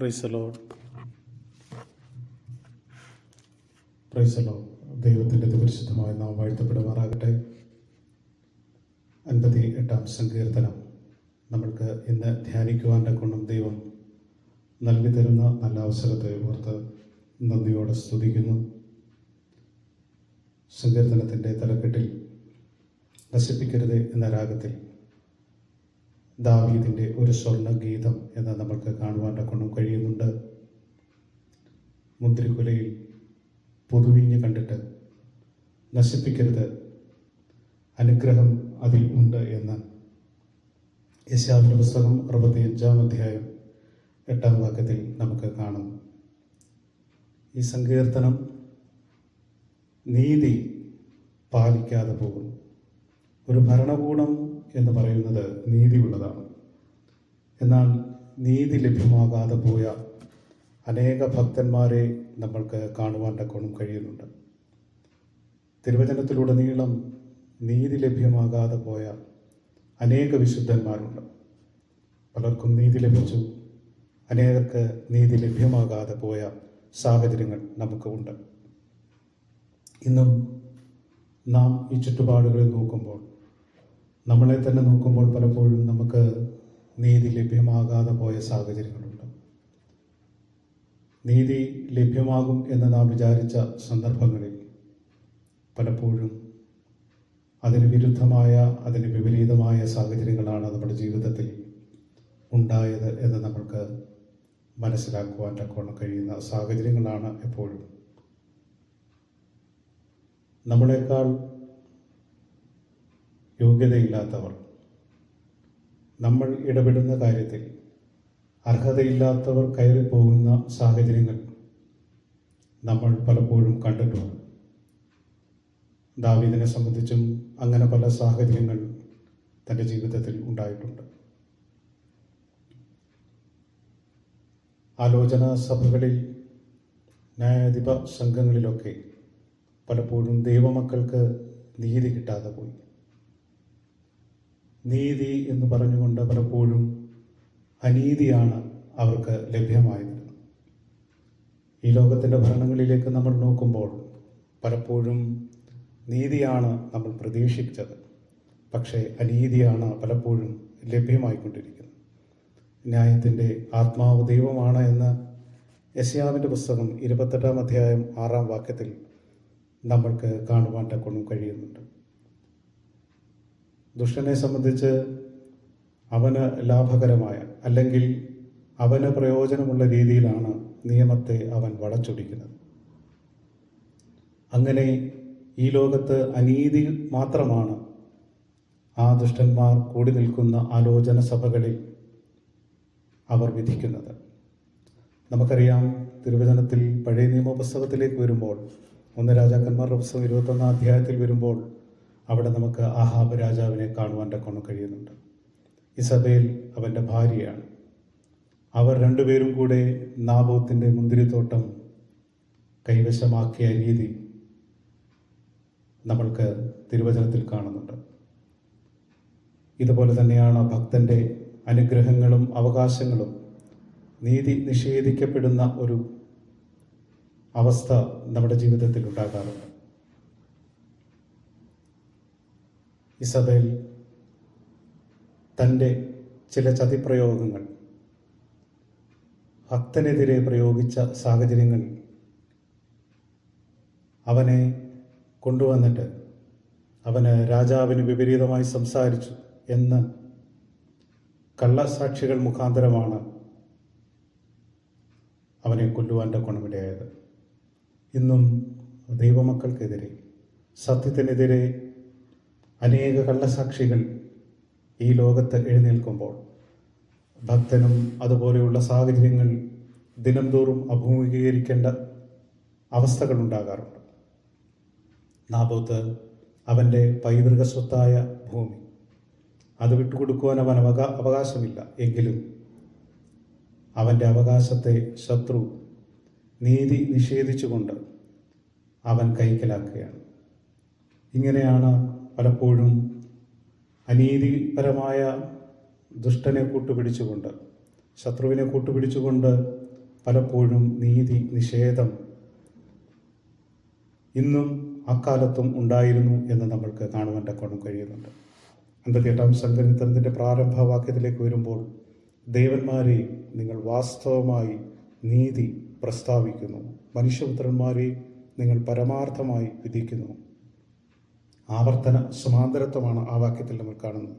Praise the Lord. Praise the Lord. ദൈവത്തിൻ്റെ പരിശുദ്ധമായ നാമം വാഴ്ത്തപ്പെടുമാറാകട്ടെ. 58-ാം സങ്കീർത്തനം നമ്മൾക്ക് ഇന്ന് ധ്യാനിക്കുവാൻ്റെ കൊണ്ടും ദൈവം നൽകി തരുന്ന നല്ല അവസരത്തെ ഓർത്ത് നന്ദിയോടെ സ്തുതിക്കുന്നു. സങ്കീർത്തനത്തിൻ്റെ തലക്കെട്ടിൽ നശിപ്പിക്കരുത് എന്ന രാഗത്തിൽ ദാവീദിൻ്റെ ഒരു സ്വർണ്ണഗീതം എന്ന് നമ്മൾക്ക് കാണുവാൻ്റെ കൊണ്ടും കഴിയുന്നുണ്ട്. മുന്തിരിക്കുലയിൽ പുതുവീഞ്ഞ് കണ്ടിട്ട് നശിപ്പിക്കരുത്, അനുഗ്രഹം അതിൽ ഉണ്ട് എന്ന് യെശയ്യാവിൻ്റെ പുസ്തകം 65-ാം അധ്യായം 8-ാം വാക്യത്തിൽ നമുക്ക് കാണുന്നു. ഈ സങ്കീർത്തനം നീതി പാലിക്കാതെ പോകുന്നു. ഒരു ഭരണകൂടം എന്ന് പറയുന്നത് നീതിയുള്ളതാണ്. എന്നാൽ നീതി ലഭ്യമാകാതെ പോയ അനേക ഭക്തന്മാരെ നമ്മൾക്ക് കാണുവാൻ തക്കോണം കഴിയുന്നുണ്ട്. തിരുവചനത്തിലുടനീളം നീതി ലഭ്യമാകാതെ പോയ അനേക വിശുദ്ധന്മാരുണ്ട്. പലർക്കും നീതി ലഭിച്ചു, അനേകർക്ക് നീതി ലഭ്യമാകാതെ പോയ സാഹചര്യങ്ങൾ നമുക്ക് ഉണ്ട്. ഇന്നും നാം ഈ ചുറ്റുപാടുകളിൽ നോക്കുമ്പോൾ, നമ്മളെ തന്നെ നോക്കുമ്പോൾ പലപ്പോഴും നമുക്ക് നീതി ലഭ്യമാകാതെ പോയ സാഹചര്യങ്ങളുണ്ട്. നീതി ലഭ്യമാകും എന്ന് നാം വിചാരിച്ച സന്ദർഭങ്ങളിൽ പലപ്പോഴും അതിന് വിരുദ്ധമായ, അതിന് വിപരീതമായ സാഹചര്യങ്ങളാണ് നമ്മുടെ ജീവിതത്തിൽ ഉണ്ടായത് എന്ന് നമ്മൾക്ക് മനസ്സിലാക്കുവാൻ തക്കോണം കഴിയുന്ന സാഹചര്യങ്ങളാണ് എപ്പോഴും. നമ്മളെക്കാൾ യോഗ്യതയില്ലാത്തവർ, നമ്മൾ ഇടപെടുന്ന കാര്യത്തിൽ അർഹതയില്ലാത്തവർ കയറിപ്പോകുന്ന സാഹചര്യങ്ങൾ നമ്മൾ പലപ്പോഴും കണ്ടിട്ടുണ്ട്. ദാവീദിനെ സംബന്ധിച്ചും അങ്ങനെ പല സാഹചര്യങ്ങൾ തൻ്റെ ജീവിതത്തിൽ ഉണ്ടായിട്ടുണ്ട്. ആലോചനാ സഭകളിൽ, ന്യായാധിപ സംഘങ്ങളിലൊക്കെ പലപ്പോഴും ദൈവമക്കൾക്ക് നീതി കിട്ടാതെ പോയി. നീതി എന്ന് പറഞ്ഞുകൊണ്ട് പലപ്പോഴും അനീതിയാണ് അവർക്ക് ലഭ്യമായിരുന്നത്. ഈ ലോകത്തിൻ്റെ ഭരണങ്ങളിലേക്ക് നമ്മൾ നോക്കുമ്പോൾ പലപ്പോഴും നീതിയാണ് നമ്മൾ പ്രതീക്ഷിച്ചത്, പക്ഷേ അനീതിയാണ് പലപ്പോഴും ലഭ്യമായിക്കൊണ്ടിരിക്കുന്നത്. ന്യായത്തിൻ്റെ ആത്മാവ് ദൈവമാണ് എന്ന് യെശയ്യാവിൻ്റെ പുസ്തകം 28-ാം അധ്യായം 6-ാം വാക്യത്തിൽ നമ്മൾക്ക് കാണുവാൻ തക്കോണം കഴിയുന്നുണ്ട്. ദുഷ്ടനെ സംബന്ധിച്ച് അവന് ലാഭകരമായ, അല്ലെങ്കിൽ അവന് പ്രയോജനമുള്ള രീതിയിലാണ് നിയമത്തെ അവൻ വളച്ചൊടിക്കുന്നത്. അങ്ങനെ ഈ ലോകത്ത് അനീതി മാത്രമാണ് ആ ദുഷ്ടന്മാർ കൂടി നിൽക്കുന്ന ആലോചന സഭകളിൽ അവർ വിധിക്കുന്നത്. നമുക്കറിയാം, തിരുവചനത്തിൽ പഴയ നിയമപുസ്തകത്തിലേക്ക് വരുമ്പോൾ, 1 രാജാക്കന്മാരുടെ പുസ്തകം 21-ാം അധ്യായത്തിൽ വരുമ്പോൾ അവിടെ നമുക്ക് ആഹാബ് രാജാവിനെ കാണുവാൻ തക്കോണം കഴിയുന്നുണ്ട്. ഇസബേൽ അവൻ്റെ ഭാര്യയാണ്. അവർ രണ്ടുപേരും കൂടെ നാബോത്തിൻ്റെ മുന്തിരിത്തോട്ടം കൈവശമാക്കിയ രീതി നമ്മൾക്ക് തിരുവചനത്തിൽ കാണുന്നുണ്ട്. ഇതുപോലെ തന്നെയാണ് ഭക്തൻ്റെ അനുഗ്രഹങ്ങളും അവകാശങ്ങളും നീതി നിഷേധിക്കപ്പെടുന്ന ഒരു അവസ്ഥ നമ്മുടെ ജീവിതത്തിൽ ഉണ്ടാകാറുണ്ട്. ഇസബേൽ തൻ്റെ ചില ചതിപ്രയോഗങ്ങൾ ഭക്തനെതിരെ പ്രയോഗിച്ച സാഹചര്യങ്ങൾ അവനെ കൊണ്ടുവന്നിട്ട് അവന് രാജാവിന് വിപരീതമായി സംസാരിച്ചു എന്ന് കള്ളസാക്ഷികൾ മുഖാന്തരമാണ് അവനെ കൊല്ലുവാൻ തക്കോണമിടയായത്. ഇന്നും ദൈവമക്കൾക്കെതിരെ, സത്യത്തിനെതിരെ അനേക കള്ളസാക്ഷികൾ ഈ ലോകത്ത് എഴുന്നേൽക്കുമ്പോൾ ഭക്തനും അതുപോലെയുള്ള സാഹചര്യങ്ങൾ ദിനംതോറും അഭിമുഖീകരിക്കേണ്ട അവസ്ഥകൾ ഉണ്ടാകാറുണ്ട്. നാബോത്ത് അവൻ്റെ പൈതൃക സ്വത്തായ ഭൂമി, അത് വിട്ടുകൊടുക്കുവാൻ അവൻ അവകാശമില്ല. എങ്കിലും അവൻ്റെ അവകാശത്തെ ശത്രു നീതി നിഷേധിച്ചുകൊണ്ട് അവൻ കൈക്കലാക്കുകയാണ്. ഇങ്ങനെയാണ് പലപ്പോഴും അനീതിപരമായ ദുഷ്ടനെ കൂട്ടുപിടിച്ചുകൊണ്ട്, ശത്രുവിനെ കൂട്ടുപിടിച്ചുകൊണ്ട് പലപ്പോഴും നീതി നിഷേധം ഇന്നും അക്കാലത്തും ഉണ്ടായിരുന്നു എന്ന് നമ്മൾക്ക് കാണുവാൻ തക്കോണം കഴിയുന്നുണ്ട്. 58-ാം സങ്കീർത്തനത്തിൻ്റെ പ്രാരംഭവാക്യത്തിലേക്ക് വരുമ്പോൾ, ദേവന്മാരെ നിങ്ങൾ വാസ്തവമായി നീതി പ്രസ്താവിക്കുന്നു, മനുഷ്യപുത്രന്മാരെ നിങ്ങൾ പരമാർത്ഥമായി വിധിക്കുന്നു. ആവർത്തന സമാന്തരത്വമാണ് ആ വാക്യത്തിൽ നമ്മൾ കാണുന്നത്.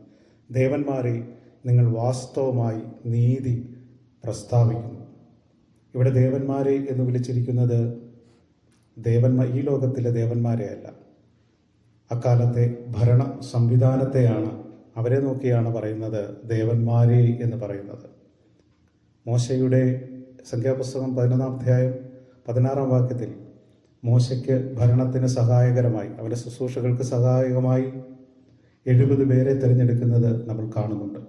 ദേവന്മാരെ നിങ്ങൾ വാസ്തവമായി നീതി പ്രസ്താവിക്കുന്നു. ഇവിടെ ദേവന്മാരെ എന്ന് വിളിച്ചിരിക്കുന്നത് ഈ ലോകത്തിലെ ദേവന്മാരെ അല്ല, അക്കാലത്തെ ഭരണ സംവിധാനത്തെയാണ്, അവരെ നോക്കിയാണ് പറയുന്നത് ദേവന്മാരെ എന്ന് പറയുന്നത്. മോശയുടെ സംഖ്യാപുസ്തകം 11-ാം അധ്യായം 16-ാം വാക്യത്തിൽ മോശയ്ക്ക് ഭരണത്തിന് സഹായകരമായി, അവൻ്റെ ശുശ്രൂഷകൾക്ക് സഹായകമായി 70 പേരെ തിരഞ്ഞെടുക്കുന്നത് നമ്മൾ കാണുന്നുണ്ട്.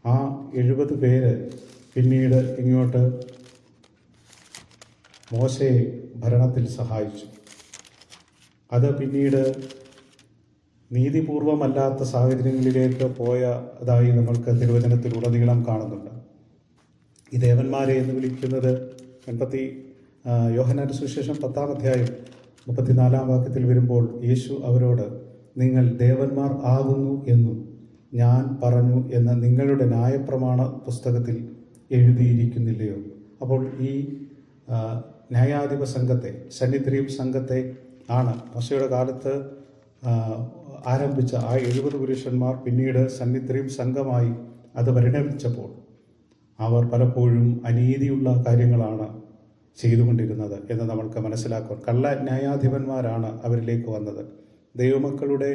ആ 70 പേര് പിന്നീട് ഇങ്ങോട്ട് മോശയെ ഭരണത്തിൽ സഹായിച്ചു. അത് പിന്നീട് നീതിപൂർവമല്ലാത്ത സാഹചര്യങ്ങളിലേക്ക് പോയതായി നമ്മൾക്ക് തിരുവചനത്തിലുടനീളം കാണുന്നുണ്ട്. ഈ ദേവന്മാരെ എന്ന് വിളിക്കുന്നത് യോഹന്നാന്റെ സുവിശേഷം 10-ാം അധ്യായം 34-ാം വാക്യത്തിൽ വരുമ്പോൾ യേശു അവരോട്, നിങ്ങൾ ദേവന്മാർ ആകുന്നു എന്നും ഞാൻ പറഞ്ഞു എന്ന് നിങ്ങളുടെ ന്യായപ്രമാണ പുസ്തകത്തിൽ എഴുതിയിരിക്കുന്നില്ലയോ? അപ്പോൾ ഈ ന്യായാധിപ സംഘത്തെ, സന്നിധിയും സംഘത്തെ ആണ് മോശയുടെ കാലത്ത് ആരംഭിച്ച ആ 70 പുരുഷന്മാർ പിന്നീട് സന്നിധിയും സംഘമായി അത് പരിണമിച്ചപ്പോൾ അവർ പലപ്പോഴും അനീതിയുള്ള കാര്യങ്ങളാണ് ചെയ്തുകൊണ്ടിരുന്നത് എന്ന് നമ്മൾക്ക് മനസ്സിലാക്കും. കള്ള ന്യായാധിപന്മാരാണ് അവരിലേക്ക് വന്നത്. ദൈവമക്കളുടെ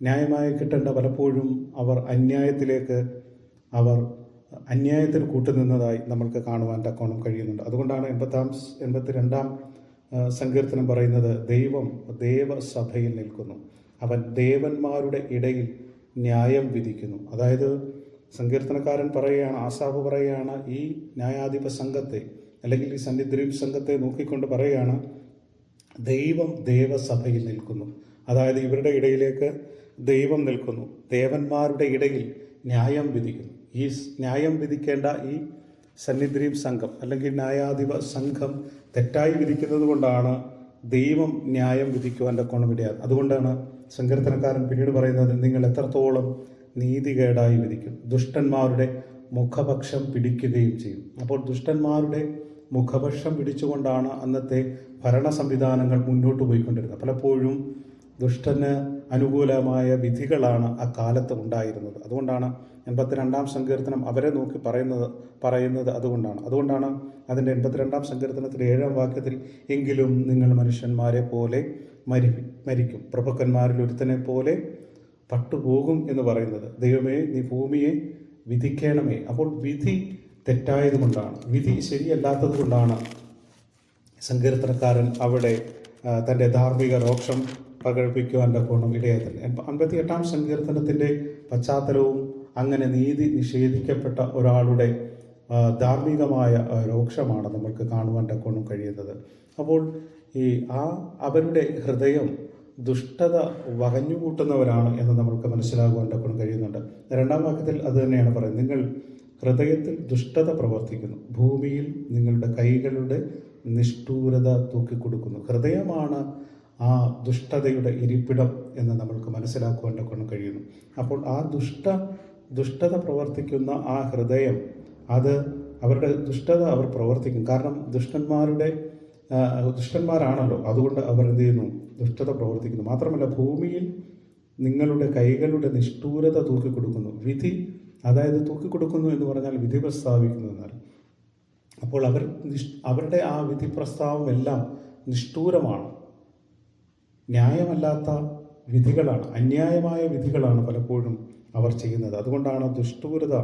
ന്യായമായി കിട്ടേണ്ട പലപ്പോഴും അവർ അന്യായത്തിൽ കൂട്ടുനിന്നതായി നമ്മൾക്ക് കാണുവാൻ തക്കോണം കഴിയുന്നുണ്ട്. അതുകൊണ്ടാണ് 82-ാം സങ്കീർത്തനം പറയുന്നത്, ദൈവം ദേവസഭയിൽ നിൽക്കുന്നു, അവൻ ദേവന്മാരുടെ ഇടയിൽ ന്യായം വിധിക്കുന്നു. അതായത് സങ്കീർത്തനക്കാരൻ പറയുകയാണ്, ആസാഫ് പറയുകയാണ്, ഈ ന്യായാധിപ സംഘത്തെ അല്ലെങ്കിൽ ഈ സന്നിധിയും സംഘത്തെ നോക്കിക്കൊണ്ട് പറയുകയാണ്, ദൈവം ദേവസഭയിൽ നിൽക്കുന്നു. അതായത് ഇവരുടെ ഇടയിലേക്ക് ദൈവം നിൽക്കുന്നു, ദേവന്മാരുടെ ഇടയിൽ ന്യായം വിധിക്കുന്നു. ഈ ന്യായം വിധിക്കേണ്ട ഈ സന്നിധിയും സംഘം അല്ലെങ്കിൽ ന്യായാധിപ സംഘം തെറ്റായി വിധിക്കുന്നത് കൊണ്ടാണ് ദൈവം ന്യായം വിധിക്കുവാൻ തക്കോണം ഇടയാകുന്നത്. അതുകൊണ്ടാണ് സങ്കീർത്തനക്കാരൻ പിന്നീട് പറയുന്നത്, നിങ്ങൾ എത്രത്തോളം നീതികേടായി വിധിക്കും, ദുഷ്ടന്മാരുടെ മുഖപക്ഷം പിടിക്കുകയും ചെയ്യും. അപ്പോൾ ദുഷ്ടന്മാരുടെ മുഖപക്ഷം പിടിച്ചുകൊണ്ടാണ് അന്നത്തെ ഭരണ സംവിധാനങ്ങൾ മുന്നോട്ട് പോയിക്കൊണ്ടിരുന്നത്. പലപ്പോഴും ദുഷ്ടന് അനുകൂലമായ വിധികളാണ് അക്കാലത്ത് ഉണ്ടായിരുന്നത്. അതുകൊണ്ടാണ് 82-ാം സങ്കീർത്തനം അവരെ നോക്കി പറയുന്നത് അതുകൊണ്ടാണ് അതിൻ്റെ 82-ാം സങ്കീർത്തനത്തിൻ്റെ 7-ാം വാക്യത്തിൽ, എങ്കിലും നിങ്ങൾ മനുഷ്യന്മാരെ പോലെ മരിക്കും, പ്രഭുക്കന്മാരിൽ ഒരുത്തനെ പോലെ പട്ടുപോകും എന്ന് പറയുന്നത്. ദൈവമേ, നീ ഭൂമിയെ വിധിക്കണമേ. അപ്പോൾ വിധി തെറ്റായതുകൊണ്ടാണ്, വിധി ശരിയല്ലാത്തത് കൊണ്ടാണ് സങ്കീർത്തനക്കാരൻ അവിടെ തൻ്റെ ധാർമ്മിക രോക്ഷം പ്രകടിപ്പിക്കുവാൻ തക്കോണം ഇടയായത്. 58-ാം സങ്കീർത്തനത്തിൻ്റെ പശ്ചാത്തലവും അങ്ങനെ നീതി നിഷേധിക്കപ്പെട്ട ഒരാളുടെ ധാർമ്മികമായ രോക്ഷമാണ് നമുക്ക് കാണുവാൻ തക്കോണം കഴിയുന്നത്. അപ്പോൾ അവരുടെ ഹൃദയം ദുഷ്ടത വകഞ്ഞുകൂട്ടുന്നവരാണ് എന്ന് നമുക്ക് മനസ്സിലാകുവാൻ തക്കോണം കഴിയുന്നുണ്ട്. 2-ാം വാക്യത്തിൽ അത് തന്നെയാണ് പറയുന്നത്, നിങ്ങൾ ഹൃദയത്തിൽ ദുഷ്ടത പ്രവർത്തിക്കുന്നു, ഭൂമിയിൽ നിങ്ങളുടെ കൈകളുടെ നിഷ്ഠൂരത തൂക്കിക്കൊടുക്കുന്നു. ഹൃദയമാണ് ആ ദുഷ്ടതയുടെ ഇരിപ്പിടം എന്ന് നമ്മൾക്ക് മനസ്സിലാക്കുവാൻ തക്കോണം കഴിയുന്നു. അപ്പോൾ ആ ദുഷ്ടത പ്രവർത്തിക്കുന്ന ആ ഹൃദയം, അത് അവരുടെ ദുഷ്ടത അവർ പ്രവർത്തിക്കും. കാരണം ദുഷ്ടന്മാരാണല്ലോ, അതുകൊണ്ട് അവർ എന്ത് ചെയ്യുന്നു? ദുഷ്ടത പ്രവർത്തിക്കുന്നു. മാത്രമല്ല, ഭൂമിയിൽ നിങ്ങളുടെ കൈകളുടെ നിഷ്ഠൂരത തൂക്കിക്കൊടുക്കുന്നു. വിധി, അതായത് തൂക്കിക്കൊടുക്കുന്നു എന്ന് പറഞ്ഞാൽ വിധി പ്രസ്താവിക്കുന്നു എന്നാൽ. അപ്പോൾ അവരുടെ ആ വിധി പ്രസ്താവമെല്ലാം നിഷ്ഠൂരമാണ്, ന്യായമല്ലാത്ത വിധികളാണ്, അന്യായമായ വിധികളാണ് പലപ്പോഴും അവർ ചെയ്യുന്നത്. അതുകൊണ്ടാണ് ദുഷ്ടൂരത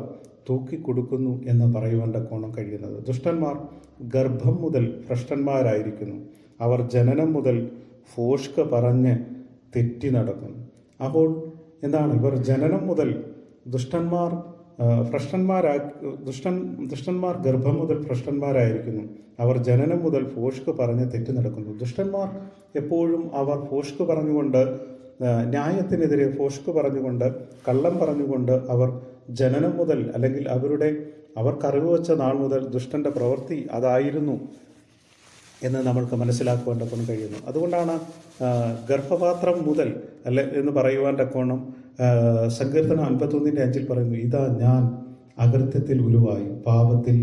തൂക്കിക്കൊടുക്കുന്നു എന്ന് പറയുവാൻ തക്കോണം കഴിയുന്നത്. ദുഷ്ടന്മാർ ഗർഭം മുതൽ ഭ്രഷ്ടന്മാരായിരിക്കുന്നു, അവർ ജനനം മുതൽ ഫോഷ്ക പറഞ്ഞ് തെറ്റി നടക്കുന്നു. അപ്പോൾ എന്താണ്? ഇവർ ജനനം മുതൽ ദുഷ്ടന്മാർ ഗർഭം മുതൽ ഭ്രഷ്ടന്മാരായിരിക്കുന്നു, അവർ ജനനം മുതൽ ഫോഷ്ക് പറഞ്ഞ് തെറ്റി നടക്കുന്നു. ദുഷ്ടന്മാർ എപ്പോഴും അവർ ഫോഷ്ക് പറഞ്ഞുകൊണ്ട്, ന്യായത്തിനെതിരെ ഫോഷ്ക് പറഞ്ഞുകൊണ്ട്, കള്ളം പറഞ്ഞുകൊണ്ട് അവർ ജനനം മുതൽ അല്ലെങ്കിൽ അവരുടെ അവർക്കറിവ് വെച്ച നാൾ മുതൽ ദുഷ്ടൻ്റെ പ്രവൃത്തി അതായിരുന്നു എന്ന് നമ്മൾക്ക് മനസ്സിലാക്കുവാൻ തക്കോണം കഴിയുന്നു. അതുകൊണ്ടാണ് ഗർഭപാത്രം മുതൽ എന്ന് പറയുവാൻ തക്കോണം സങ്കീർത്തനം 51:5 പറയുന്നു, ഇതാ ഞാൻ അകൃത്യത്തിൽ ഉരുവായി, പാപത്തിൽ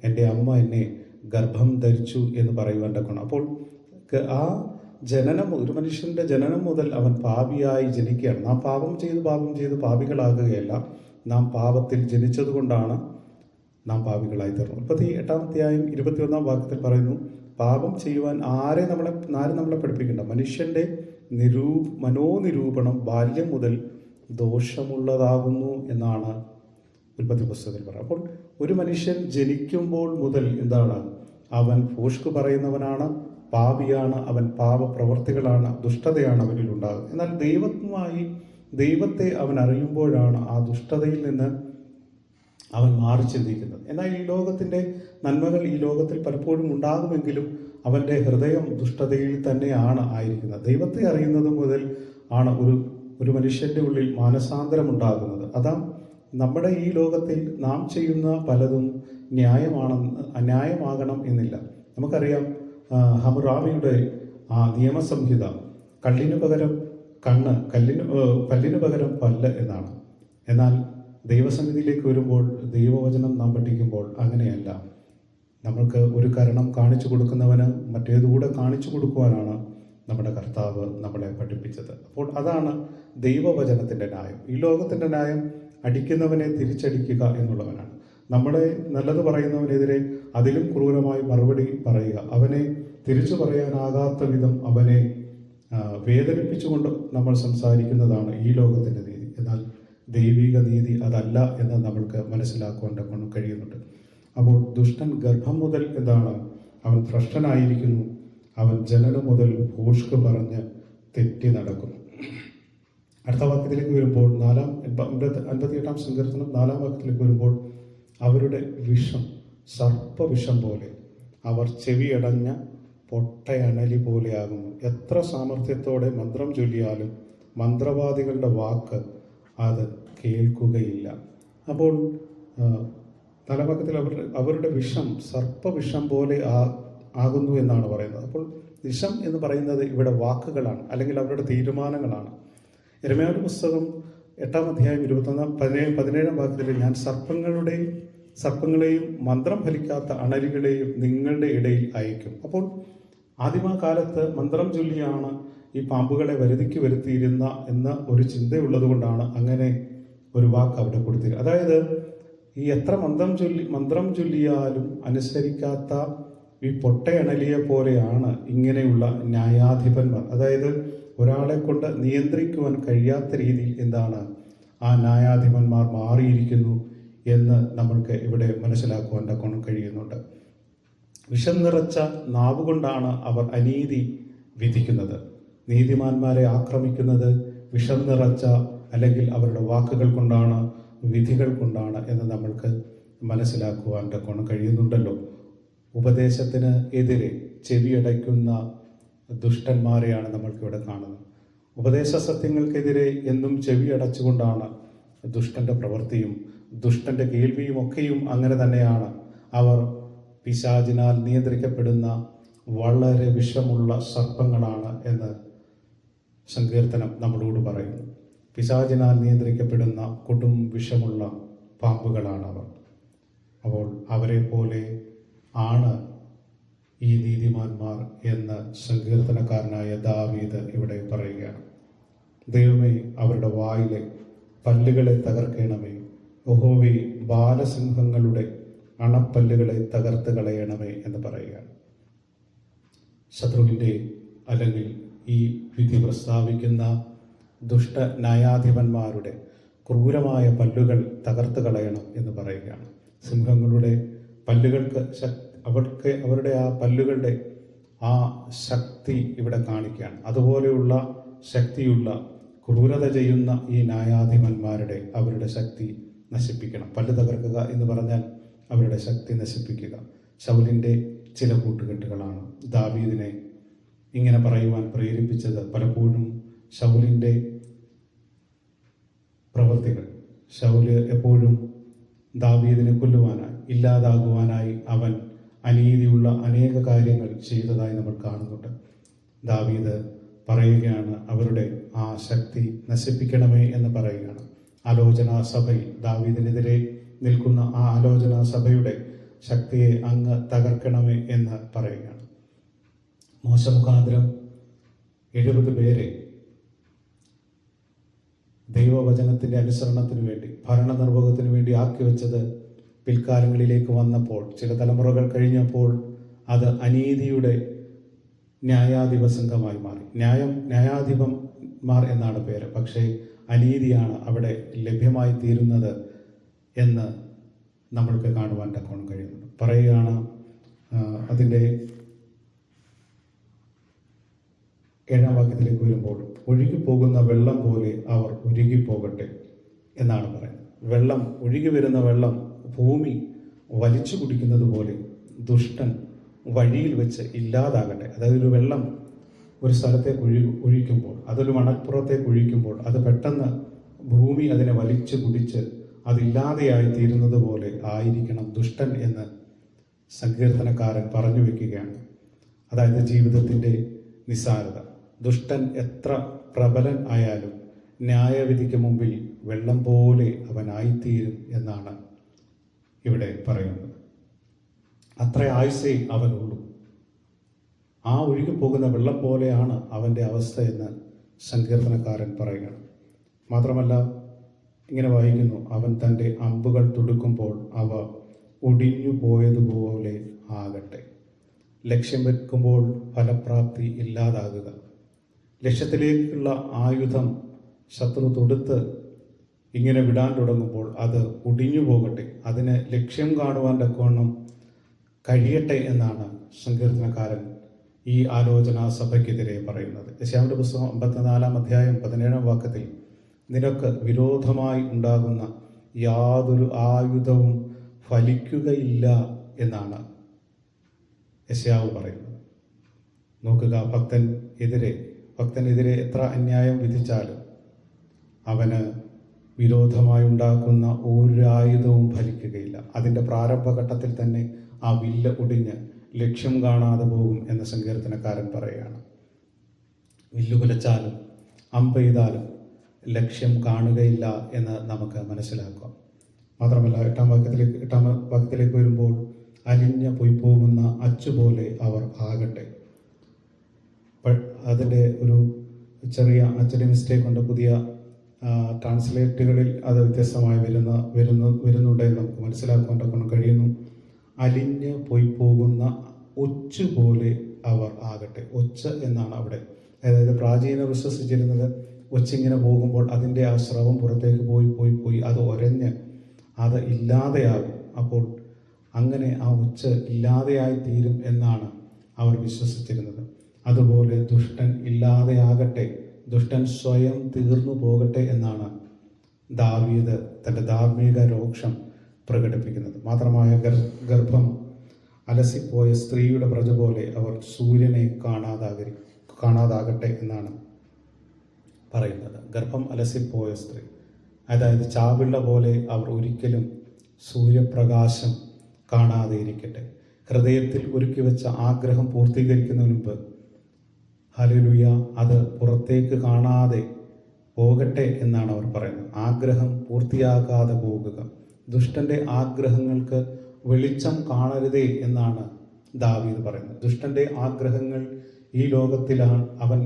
എൻ്റെ അമ്മ എന്നെ ഗർഭം ധരിച്ചു എന്ന് പറയുവാൻ തക്കോണം. അപ്പോൾ ആ ജനനം, ഒരു മനുഷ്യൻ്റെ ജനനം മുതൽ അവൻ പാപിയായി ജനിക്കുകയാണ്. നാം പാപം ചെയ്ത് പാപികളാകുകയല്ല, നാം പാപത്തിൽ ജനിച്ചതുകൊണ്ടാണ് നാം പാപികളായി തീർന്നു. 38-21 പറയുന്നു, പാപം ചെയ്യുവാൻ ആരും നമ്മളെ പഠിപ്പിക്കേണ്ട. മനുഷ്യൻ്റെ മനോനിരൂപണം ബാല്യം മുതൽ ദോഷമുള്ളതാകുന്നു എന്നാണ് ഉൽപ്പത്തി പുസ്തകത്തിൽ പറയുന്നത്. അപ്പോൾ ഒരു മനുഷ്യൻ ജനിക്കുമ്പോൾ മുതൽ എന്താണ്? അവൻ ഭോഷ്ക് പറയുന്നവനാണ്, പാപിയാണ്, അവൻ പാപപ്രവർത്തികളാണ്, ദുഷ്ടതയാണ് അവനിൽ ഉണ്ടാകുന്നത്. എന്നാൽ ദൈവത്തെ അവൻ അറിയുമ്പോഴാണ് ആ ദുഷ്ടതയിൽ നിന്ന് അവൻ മാറി ചിന്തിക്കുന്നത്. എന്നാൽ ഈ ലോകത്തിൻ്റെ നന്മകൾ ഈ ലോകത്തിൽ പലപ്പോഴും ഉണ്ടാകുമെങ്കിലും അവൻ്റെ ഹൃദയം ദുഷ്ടതയിൽ തന്നെയാണ് ആയിരിക്കുന്നത്. ദൈവത്തെ അറിയുന്നത് മുതൽ ആണ് ഒരു മനുഷ്യൻ്റെ ഉള്ളിൽ മാനസാന്തരം ഉണ്ടാകുന്നത്. അതാ നമ്മുടെ ഈ ലോകത്തിൽ നാം ചെയ്യുന്ന പലതും അന്യായമാകണം എന്നില്ല. നമുക്കറിയാം, ഹമ്മുറാബിയുടെ ആ നിയമസംഹിത കല്ലിനു പകരം കണ്ണ്, പല്ലിനു പകരം പല്ല് എന്നാണ്. എന്നാൽ ദൈവസന്നിധിയിലേക്ക് വരുമ്പോൾ, ദൈവവചനം നാം പഠിക്കുമ്പോൾ അങ്ങനെയല്ല. നമ്മൾക്ക് ഒരു കരണം കാണിച്ചു കൊടുക്കുന്നവന് മറ്റേതുകൂടെ കാണിച്ചു കൊടുക്കുവാനാണ് നമ്മുടെ കർത്താവ് നമ്മളെ പഠിപ്പിച്ചത്. അപ്പോൾ അതാണ് ദൈവവചനത്തിൻ്റെ ന്യായം. ഈ ലോകത്തിൻ്റെ ന്യായം അടിക്കുന്നവനെ തിരിച്ചടിക്കുക എന്നുള്ളവനാണ്. നമ്മളെ നല്ലത് പറയുന്നവനെതിരെ അതിലും ക്രൂരമായി മറുപടി പറയുക, അവനെ തിരിച്ചു പറയാനാകാത്ത വിധം അവനെ വേദനിപ്പിച്ചുകൊണ്ട് നമ്മൾ സംസാരിക്കുന്നതാണ് ഈ ലോകത്തിൻ്റെ നീതി. എന്നാൽ ദൈവിക നീതി അതല്ല എന്ന് നമ്മൾക്ക് മനസ്സിലാക്കുവാൻ കഴിയുന്നുണ്ട്. അപ്പോൾ ദുഷ്ടൻ ഗർഭം മുതൽ എന്താണ്? അവൻ ഭ്രഷ്ടനായിരിക്കുന്നു. അവൻ ജനനം മുതൽ ഭോഷ്ക് പറഞ്ഞ് തെറ്റി നടക്കുന്നു. അടുത്ത വാക്യത്തിലേക്ക് വരുമ്പോൾ 58 സങ്കീർത്തനം 4 വാക്യത്തിലേക്ക് വരുമ്പോൾ, അവരുടെ വിഷം സർപ്പവിഷം പോലെ, അവർ ചെവിയടഞ്ഞ പൊട്ടയണലി പോലെയാകുന്നു. എത്ര സാമർഥ്യത്തോടെ മന്ത്രം ചൊല്ലിയാലും മന്ത്രവാദികളുടെ വാക്ക് അത് കേൾക്കുകയില്ല. അപ്പോൾ തലഭാഗത്തിൽ അവരുടെ വിഷം സർപ്പവിഷം പോലെ ആകുന്നു എന്നാണ് പറയുന്നത്. അപ്പോൾ വിഷം എന്ന് പറയുന്നത് ഇവിടെ വാക്കുകളാണ്, അല്ലെങ്കിൽ അവരുടെ തീരുമാനങ്ങളാണ്. യിരെമ്യാവിന്റെ പുസ്തകം 8-17 വാക്യത്തിൽ, ഞാൻ സർപ്പങ്ങളെയും മന്ത്രം ഫലിക്കാത്ത അണലികളെയും നിങ്ങളുടെ ഇടയിൽ അയക്കും. അപ്പോൾ ആദിമകാലത്ത് മന്ത്രം ചൊല്ലിയാണ് ഈ പാമ്പുകളെ വരുതിക്ക് വരുത്തിയിരുന്ന എന്ന ഒരു ചിന്തയുള്ളത് കൊണ്ടാണ് അങ്ങനെ ഒരു വാക്ക് അവിടെ കൊടുത്തിരുന്നത്. അതായത് ഈ എത്ര മന്ത്രം ചൊല്ലിയാലും അനുസരിക്കാത്ത ഈ പൊട്ടയണലിയെ പോലെയാണ് ഇങ്ങനെയുള്ള ന്യായാധിപന്മാർ. അതായത് ഒരാളെ കൊണ്ട് നിയന്ത്രിക്കുവാൻ കഴിയാത്ത രീതിയിൽ എന്താണ് ആ ന്യായാധിപന്മാർ മാറിയിരിക്കുന്നു എന്ന് നമ്മൾക്ക് ഇവിടെ മനസ്സിലാക്കുവാൻ കഴിയുന്നുണ്ട്. വിഷം നിറച്ച നാവുകൊണ്ടാണ് അവർ അനീതി വിധിക്കുന്നത്. നീതിമാന്മാരെ ആക്രമിക്കുന്നത് വിഷം നിറച്ച അല്ലെങ്കിൽ അവരുടെ വാക്കുകൾ കൊണ്ടാണ്, വിധികൾ കൊണ്ടാണ് എന്ന് നമ്മൾക്ക് മനസ്സിലാക്കുവാൻ കഴിയുന്നുണ്ടല്ലോ. ഉപദേശത്തിന് എതിരെ ചെവിയടയ്ക്കുന്ന ദുഷ്ടന്മാരെയാണ് നമ്മൾക്കിവിടെ കാണുന്നത്. ഉപദേശ സത്യങ്ങൾക്കെതിരെ എന്നും ചെവിയടച്ചുകൊണ്ടാണ് ദുഷ്ടൻ്റെ പ്രവൃത്തിയും ദുഷ്ടൻ്റെ കേൾവിയും ഒക്കെയും അങ്ങനെ തന്നെയാണ്. അവർ പിശാചിനാൽ നിയന്ത്രിക്കപ്പെടുന്ന വളരെ വിഷമുള്ള സർപ്പങ്ങളാണ് എന്ന് സങ്കീർത്തനം നമ്മളോട് പറയുന്നു. പിശാചിനാൽ നിയന്ത്രിക്കപ്പെടുന്ന കൊടും വിഷമുള്ള പാമ്പുകളാണ് അവർ. അപ്പോൾ അവരെ പോലെ ആണ് ഈ നീതിമാന്മാർ എന്ന് സങ്കീർത്തനക്കാരനായ ദാവീദ് ഇവിടെ പറയുകയാണ്. ദൈവമേ, അവരുടെ വായിലെ പല്ലുകളെ തകർക്കണമേ. യഹോവേ, ബാലസിംഹങ്ങളുടെ അണപ്പല്ലുകളെ തകർത്ത് കളയണമേ എന്ന് പറയുകയാണ്. ശത്രുവിൻ്റെ അല്ലെങ്കിൽ ഈ വിധി പ്രസ്താവിക്കുന്ന ദുഷ്ട ന്യായാധിപന്മാരുടെ ക്രൂരമായ പല്ലുകൾ തകർത്ത് കളയണം എന്ന് പറയുകയാണ്. സിംഹങ്ങളുടെ പല്ലുകൾക്ക് അവരുടെ ആ പല്ലുകളുടെ ആ ശക്തി ഇവിടെ കാണിക്കുകയാണ്. അതുപോലെയുള്ള ശക്തിയുള്ള ക്രൂരത ചെയ്യുന്ന ഈ ന്യായാധിപന്മാരുടെ അവരുടെ ശക്തി നശിപ്പിക്കണം. പല്ല് തകർക്കുക എന്ന് പറഞ്ഞാൽ അവരുടെ ശക്തി നശിപ്പിക്കുക. ശൗലിൻ്റെ ചില കൂട്ടുകെട്ടുകളാണ് ദാവീദിനെ ഇങ്ങനെ പറയുവാൻ പ്രേരിപ്പിച്ചത്. പലപ്പോഴും ശൗലിൻ്റെ പ്രവൃത്തികൾ, ശൗല് എപ്പോഴും ദാവീദിനെ കൊല്ലുവാനായി, ഇല്ലാതാകുവാനായി അവൻ അനീതിയുള്ള അനേക കാര്യങ്ങൾ ചെയ്തതായി നമ്മൾ കാണുന്നുണ്ട്. ദാവീദ് പറയുകയാണ്, അവരുടെ ആ ശക്തി നശിപ്പിക്കണമേ എന്ന് പറയുകയാണ്. ആലോചനാ സഭയിൽ ദാവീദിനെതിരെ നിൽക്കുന്ന ആ ആലോചനാ സഭയുടെ ശക്തിയെ അങ്ങ് തകർക്കണമേ എന്ന് പറയുകയാണ്. മോശ മുഖാന്തരം 70 പേരെ ദൈവവചനത്തിൻ്റെ അനുസരണത്തിന് വേണ്ടി, ഭരണനിർവഹണത്തിന് വേണ്ടി ആക്കി വെച്ചത് പിൽക്കാലങ്ങളിലേക്ക് വന്നപ്പോൾ, ചില തലമുറകൾ കഴിഞ്ഞപ്പോൾ അത് അനീതിയുടെ ന്യായാധിപ സംഘമായി മാറി. ന്യായാധിപന്മാർ എന്നാണ് പേര്, പക്ഷേ അനീതിയാണ് അവിടെ ലഭ്യമായി തീരുന്നത് എന്ന് നമ്മൾക്ക് കാണുവാൻ തക്കോണം കഴിയുന്നുണ്ട്. പറയുകയാണ്, അതിൻ്റെ 7-ാം വാക്യത്തിലേക്ക് വരുമ്പോൾ, ഒഴുകിപ്പോകുന്ന വെള്ളം പോലെ അവർ ഉരുകിപ്പോകട്ടെ എന്നാണ് പറയുന്നത്. വെള്ളം, ഒഴുകി വരുന്ന വെള്ളം ഭൂമി വലിച്ചു കുടിക്കുന്നത് പോലെ ദുഷ്ടൻ വഴിയിൽ വെച്ച് ഇല്ലാതാകട്ടെ. അതായത് ഒരു വെള്ളം ഒരു സ്ഥലത്തേക്ക് ഒഴിക്കുമ്പോൾ, അതൊരു മണൽപ്പുറത്തേക്ക് ഒഴിക്കുമ്പോൾ അത് പെട്ടെന്ന് ഭൂമി അതിനെ വലിച്ചു കുടിച്ച് അതില്ലാതെയായി തീരുന്നത് പോലെ ആയിരിക്കണം ദുഷ്ടൻ എന്ന് സങ്കീർത്തനക്കാരൻ പറഞ്ഞു വയ്ക്കുകയാണ്. അതായത് ജീവിതത്തിൻ്റെ നിസ്സാരത. ദുഷ്ടൻ എത്ര പ്രബലൻ ആയാലും ന്യായവിധിക്ക് മുമ്പിൽ വെള്ളം പോലെ അവനായിത്തീരും എന്നാണ് ഇവിടെ പറയുന്നത്. അത്ര ആയുസ്സേ അവനുള്ളൂ. ആ ഒഴുകി പോകുന്ന വെള്ളം പോലെയാണ് അവൻ്റെ അവസ്ഥ എന്ന് സങ്കീർത്തനക്കാരൻ പറയുകയാണ്. മാത്രമല്ല, ഇങ്ങനെ വായിക്കുന്നു, അവൻ തൻ്റെ അമ്പുകൾ തൊടുക്കുമ്പോൾ അവ ഒടിഞ്ഞു പോയതുപോലെ ആകട്ടെ. ലക്ഷ്യം വെക്കുമ്പോൾ ഫലപ്രാപ്തി ഇല്ലാതാകുക. ലക്ഷ്യത്തിലേക്കുള്ള ആയുധം ശത്രു തൊടുത്ത് ഇങ്ങനെ വിടാൻ തുടങ്ങുമ്പോൾ അത് ഒടിഞ്ഞു പോകട്ടെ, അതിന് ലക്ഷ്യം കാണുവാൻ തക്കവണ്ണം കഴിയട്ടെ എന്നാണ് സങ്കീർത്തനക്കാരൻ ഈ ആലോചനാ സഭയ്ക്കെതിരെ പറയുന്നത്. യെശയ്യാവിന്റെ പുസ്തകം 54-ാം അധ്യായം 17-ാം വാക്യത്തിൽ, നിനക്ക് വിരോധമായി ഉണ്ടാകുന്ന യാതൊരു ആയുധവും ഫലിക്കുകയില്ല എന്നാണ് യെശയ്യാവ് പറയുന്നത്. നോക്കുക, ഭക്തനെതിരെ എത്ര അന്യായം വിധിച്ചാലും അവന് വിരോധമായി ഉണ്ടാക്കുന്ന ഒരു ആയുധവും ഫലിക്കുകയില്ല. അതിൻ്റെ പ്രാരംഭഘട്ടത്തിൽ തന്നെ ആ വില്ല് ഒടിഞ്ഞ് ലക്ഷ്യം കാണാതെ പോകും എന്ന് സങ്കീർത്തനക്കാരൻ പറയുകയാണ്. വില്ല് കുലച്ചാലും അമ്പെയ്താലും ലക്ഷ്യം കാണുകയില്ല എന്ന് നമുക്ക് മനസ്സിലാക്കാം. മാത്രമല്ല, 8-ാം വാക്യത്തിലേക്ക് വരുമ്പോൾ, അലിഞ്ഞ പൊയ്പോകുന്ന അച്ചുപോലെ അവർ ആകട്ടെ. അതിൻ്റെ ഒരു ചെറിയ അച്ചടി മിസ്റ്റേക്ക് ഉണ്ട്. പുതിയ ട്രാൻസ്ലേറ്റുകളിൽ അത് വ്യത്യസ്തമായി വരുന്നുണ്ട് എന്ന് നമുക്ക് മനസ്സിലാക്കാൻ കഴിയുന്നു. അലിഞ്ഞ് പൊയ്പോകുന്ന ഒച്ചുപോലെ അവർ ആകട്ടെ. ഒച്ച് എന്നാണ് അവിടെ. അതായത് പ്രാചീന വിശ്വസിച്ചിരുന്നത് ഒച്ചിങ്ങനെ പോകുമ്പോൾ അതിൻ്റെ ആ സ്രവം പുറത്തേക്ക് പോയി അത് ഒരഞ്ഞ് അത് ഇല്ലാതെയാകും. അപ്പോൾ അങ്ങനെ ആ ഒച്ച് ഇല്ലാതെയായി തീരും എന്നാണ് അവർ വിശ്വസിച്ചിരുന്നത്. അതുപോലെ ദുഷ്ടൻ ഇല്ലാതെയാകട്ടെ, ദുഷ്ടൻ സ്വയം തീർന്നു പോകട്ടെ എന്നാണ് ദാവീദ് തൻ്റെ ധാർമ്മിക രോക്ഷം പ്രകടിപ്പിക്കുന്നത്. മാത്രമായ ഗർഭം അലസിപ്പോയ സ്ത്രീയുടെ പ്രജ പോലെ അവർ സൂര്യനെ കാണാതാകട്ടെ എന്നാണ് പറയുന്നത്. ഗർഭം അലസിപ്പോയ സ്ത്രീ, അതായത് ചാവിള്ള പോലെ അവർ ഒരിക്കലും സൂര്യപ്രകാശം കാണാതെ ഇരിക്കട്ടെ. ഹൃദയത്തിൽ ഒരുക്കി വെച്ച ആഗ്രഹം പൂർത്തീകരിക്കുന്നതിന് മുമ്പ് ഹല്ലേലൂയ അത് പുറത്തേക്ക് കാണാതെ പോകട്ടെ എന്നാണ് അവർ പറയുന്നത്. ആഗ്രഹം പൂർത്തിയാകാതെ പോകുക. ദുഷ്ടൻ്റെ ആഗ്രഹങ്ങൾക്ക് വെളിച്ചം കാണരുതേ എന്നാണ് ദാവീദ് പറയുന്നത്. ദുഷ്ടൻ്റെ ആഗ്രഹങ്ങൾ ഈ ലോകത്തിലാണ് അവൻ